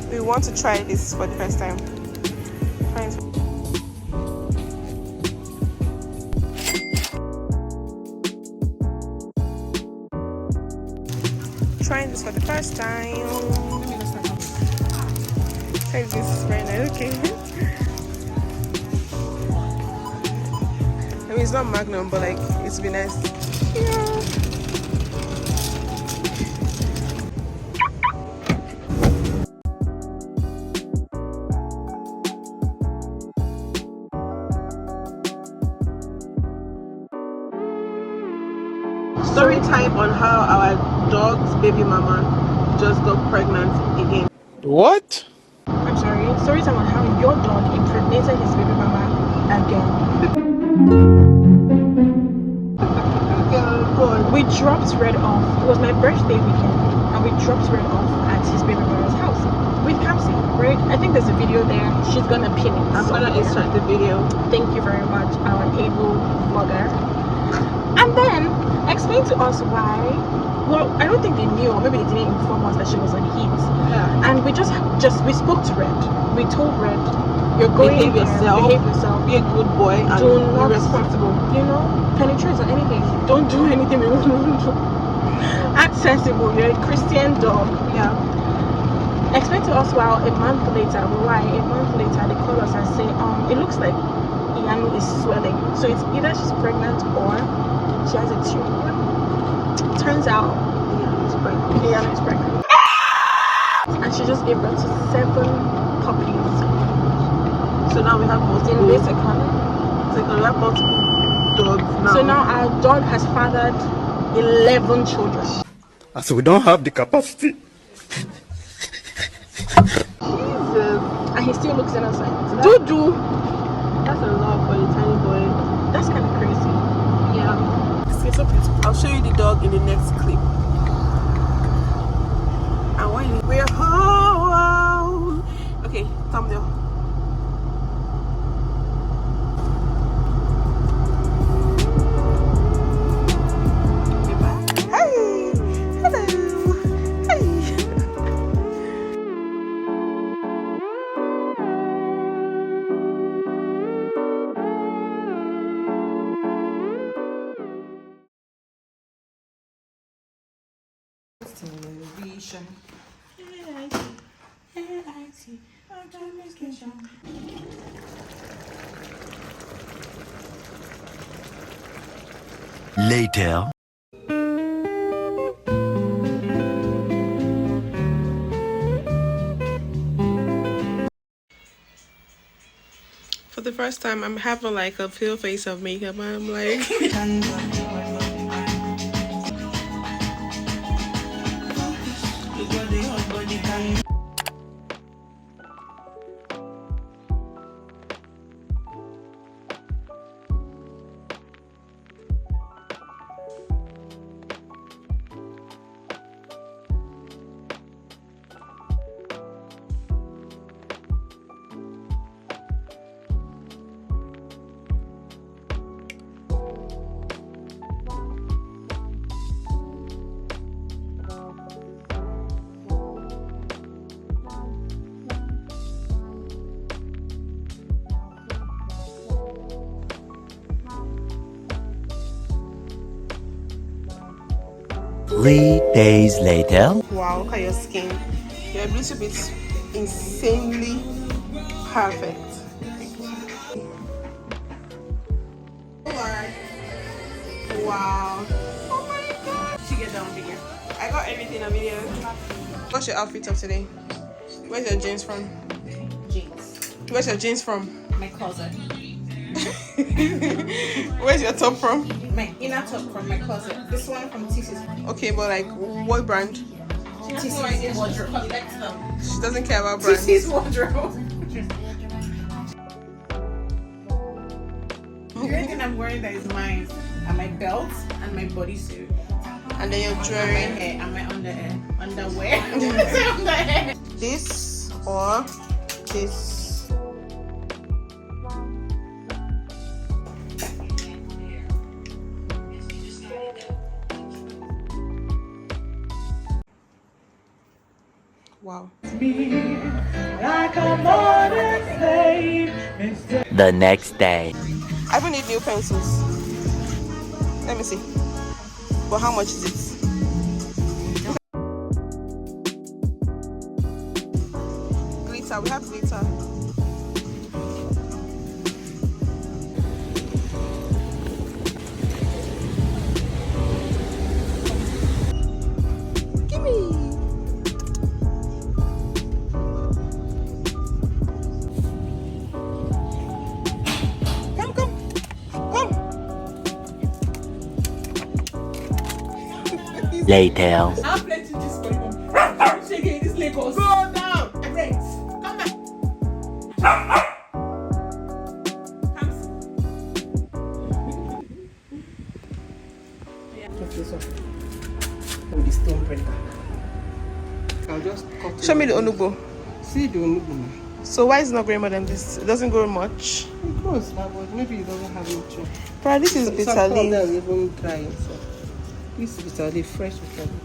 We want to try this for the first time. Trying this for the first time. Try this right now, okay? I mean, it's not Magnum, but like, it's been nice. Yeah. Story time on how our dog's baby mama just got pregnant again. What? I'm sorry. Story time on how your dog impregnated his baby mama again. We dropped Red off. It was my birthday weekend, and we dropped Red off at his baby mama's house with Kamsi, right? I think there's a video there. She's gonna pin it. I'm gonna insert the video. Thank you very much, our able vlogger. And then explain to us why. Well, I don't think they knew, or maybe they didn't inform us that she was on heat. Yeah. And we we spoke to Red. We told Red, you're going behave yourself, be a good boy, and do not be responsible. You know, penetrate or anything. Don't do anything we won't do. Act sensible. You're a Christian dog. Yeah. Explain to us why a month later they call us and say, it looks like Iyanu is swelling. So it's either she's pregnant or she has a tumor. Turns out Iyanu is pregnant. And she just gave birth to 7 puppies. So now we have multiple. In this economy, we have multiple dogs now. So now our dog has fathered 11 children. So we don't have the capacity. Jesus. And he still looks innocent. Do. That's a lot for a tiny boy. That's kind of crazy. Yeah. It's so beautiful. I'll show you the dog in the next clip. And when we're home. Okay, thumbnail. Television. Later. For the first time, I'm having like a full face of makeup, and I'm like. Three days later. Wow, look at your skin. Your bluetooth is insanely perfect. Wow. Oh my god. She get down video. I got everything on video. What's your outfit of today? Where's your jeans from? Jeans. Where's your jeans from? My closet. Where's your top from? My inner top from my closet. This one from TC's. Okay, but like what brand? TC's wardrobe. Collect them. She doesn't care about brands. TC's wardrobe. The only thing I'm wearing that is mine are my belt and my bodysuit. And then your And my jewelry. hair and my underwear. Underwear. This or this. Wow. The next day. I even need new pencils. Let me see. But how much is it? Glitter. We have glitter. Gimme. Come. Later. I'll play to this for you. Shaking this Lagos. Go now. Rex. Come back. With the stone breaker. I'll just cut Show me the onugbo. See the onugbo. So why is it not growing more than this? It doesn't grow much. It grows now, but maybe it doesn't have nutrient. But this is bitter Some of leaf. them even dry. So this is bitter leaf, fresh bitter leaf.